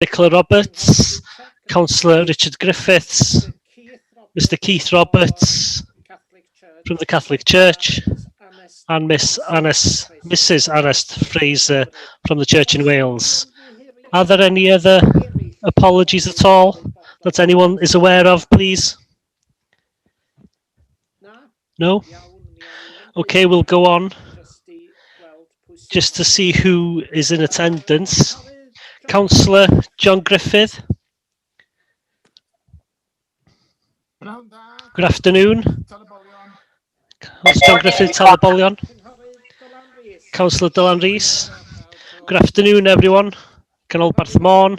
Nicola Roberts, Councillor Richard Griffiths, Mr. Keith Roberts from the Catholic Church, and Mrs. Ernest Fraser from the Church in Wales. Are there any other apologies at all that anyone is aware of, please? No? Okay, we'll go on just to see who is in attendance. Councillor John Griffith. Good afternoon. Councillor John Griffith, Talabolion. Councillor Dylan Rees. Good afternoon, everyone. Canol Barthmorn.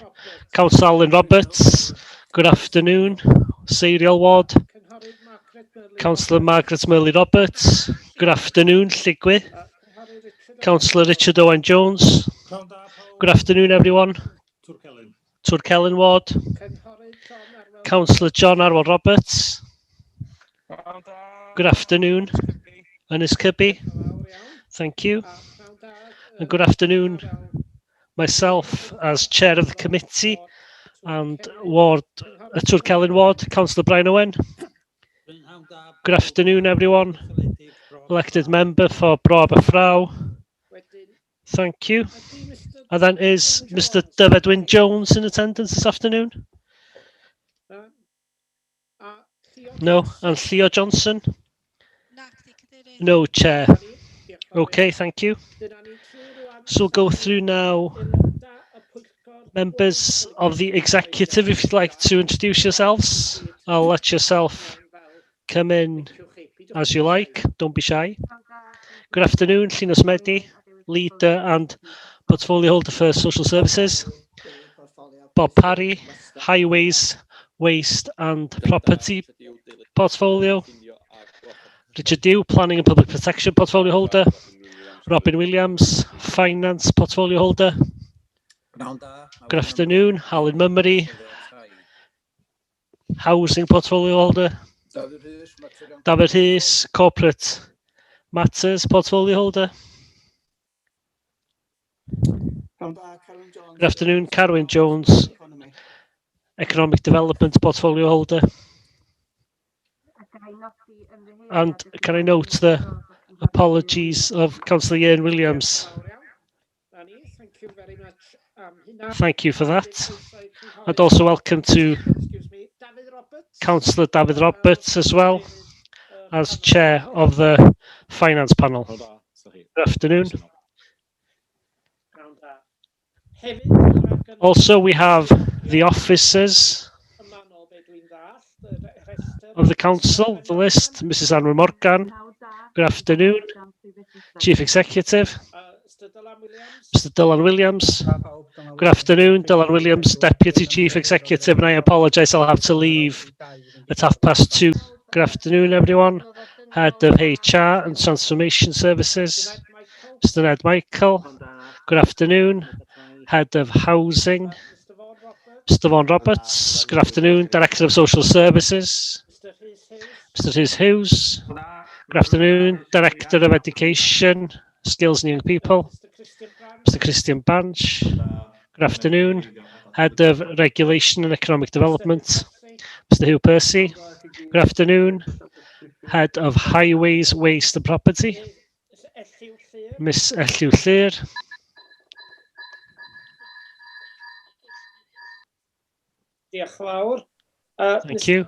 Councillor Alan Roberts. Good afternoon. Serial Ward. Councillor Margaret Murley Roberts. Good afternoon, Lligwy. Councillor Richard Owen Jones. Good afternoon, everyone. Twrcelyn Ward. Councillor John Arwel Roberts. Good afternoon. Ynys Cybi. Thank you. And good afternoon, myself as chair of the committee and ward, Twrcelyn Ward, Councillor Brian Owen. Good afternoon, everyone. Elected member for Bro Aberfraw. Thank you. And then is Mr. Dyfed Wyn Jones in attendance this afternoon? No. And Theo Johnson? No, Chair. Okay, thank you. So we'll go through now. Members of the executive, if you'd like to introduce yourselves, I'll let yourself come in as you like. Don't be shy. Good afternoon, Llinus Medi, leader and portfolio holder for social services. Bob Parry, highways, waste and property portfolio. Richard Dew, planning and public protection portfolio holder. Robin Williams, finance portfolio holder. Good afternoon, Alan Mummery, housing portfolio holder. David Hayes, corporate matters portfolio holder. Good afternoon, Carwyn Jones, economic development portfolio holder. And can I note the apologies of Councillor Ian Williams? Thank you for that. And also welcome to Councillor David Roberts as well, as chair of the finance panel. Good afternoon. Also, we have the officers of the council, the list, Mrs. Anna Morgan. Good afternoon. Chief Executive, Mr. Dylan Williams. Good afternoon, Dylan Williams, Deputy Chief Executive, and I apologise, I'll have to leave at 2:30. Good afternoon, everyone. Head of HR and Transformation Services, Mr. Ned Michael. Good afternoon. Head of Housing, Mr. Vaughan Roberts. Good afternoon. Director of Social Services, Mr. Rhys Hughes. Good afternoon. Director of Education, Skills and Young People, Mr. Christian Banch. Good afternoon. Head of Regulation and Economic Development, Mr. Hugh Percy. Good afternoon. Head of Highways, Waste and Property, Miss Elliw Llyr. Thank you.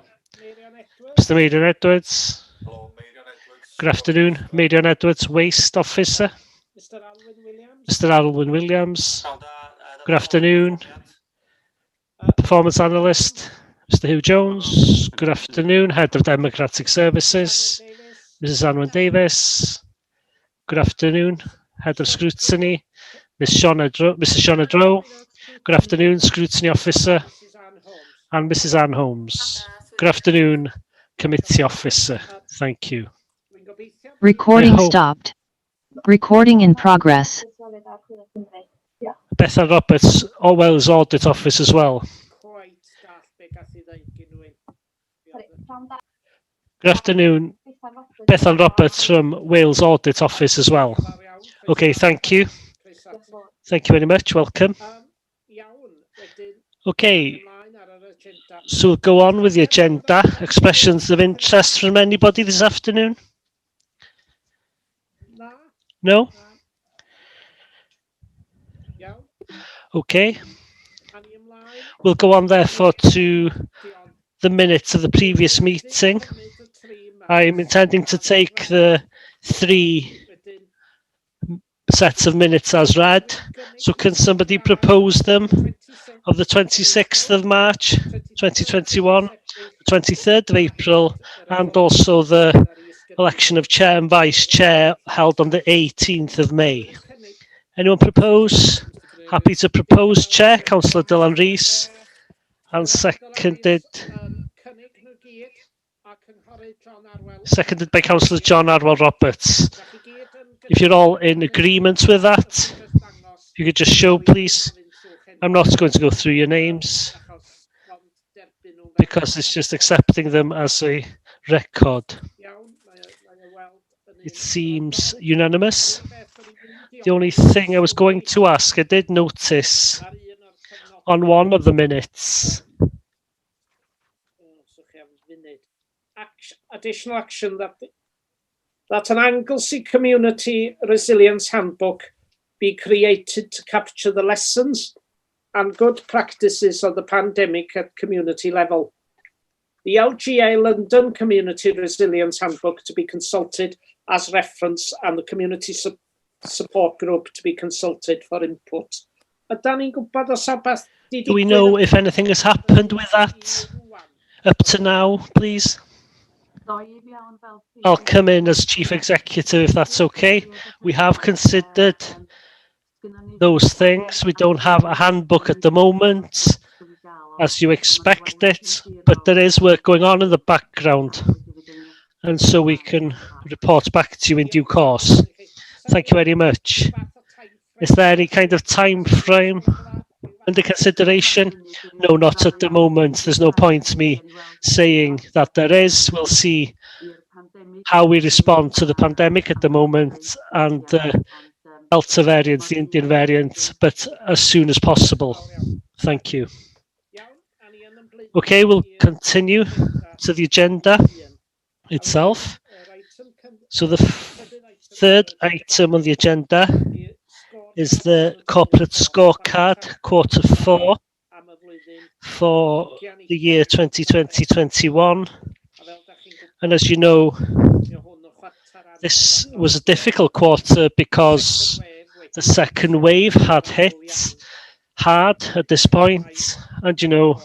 Mr. Maidan Edwards. Good afternoon. Maidan Edwards, Waste Officer. Mr. Alwyn Williams. Good afternoon. Performance Analyst, Mr. Hugh Jones. Good afternoon. Head of Democratic Services, Mrs. Anwen Davis. Good afternoon. Head of Scrutiny, Mrs. Shauna Drow. Good afternoon. Scrutiny Officer, and Mrs. Anne Holmes. Good afternoon, Committee Officer. Thank you. Recording stopped. Recording in progress. Bethan Roberts, Wales Audit Office as well. Good afternoon, Bethan Roberts from Wales Audit Office as well. Okay, thank you. Thank you very much. Welcome. Okay, so we'll go on with the agenda. Expressions of interest from anybody this afternoon? No? Okay. We'll go on therefore to the minutes of the previous meeting. I'm intending to take the 3 sets of minutes as read. So can somebody propose them of the 26th of March 2021, the 23rd of April, and also the election of chair and vice chair held on the 18th of May. Anyone propose? Happy to propose, Chair, Councillor Dylan Rees, and seconded by Councillor John Arwell Roberts. If you're all in agreement with that, if you could just show, please. I'm not going to go through your names because it's just accepting them as a record. It seems unanimous. The only thing I was going to ask, I did notice on one of the minutes, additional action that an Anglesey Community Resilience Handbook be created to capture the lessons and good practices of the pandemic at community level. The LGA London Community Resilience Handbook to be consulted as reference, and the community support group to be consulted for input. Do we know if anything has happened with that up to now, please? I'll come in as Chief Executive if that's okay. We have considered those things. We don't have a handbook at the moment, as you expect it, but there is work going on in the background, and so we can report back to you in due course. Thank you very much. Is there any kind of time frame under consideration? No, not at the moment. There's no point me saying that there is. We'll see how we respond to the pandemic at the moment and the Delta variant, the Indian variant, but as soon as possible. Thank you. Okay, we'll continue to the agenda itself. So the third item on the agenda is the corporate scorecard, Q4 for the year 2020-21. And as you know, this was a difficult quarter because the second wave had hit hard at this point. And you know,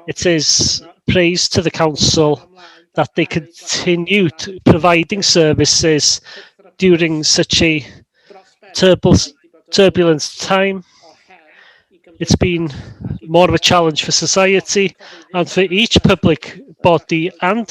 it is praise to the council that they continue to providing services during such a turbulent time. It's been more of a challenge for society and for each public body and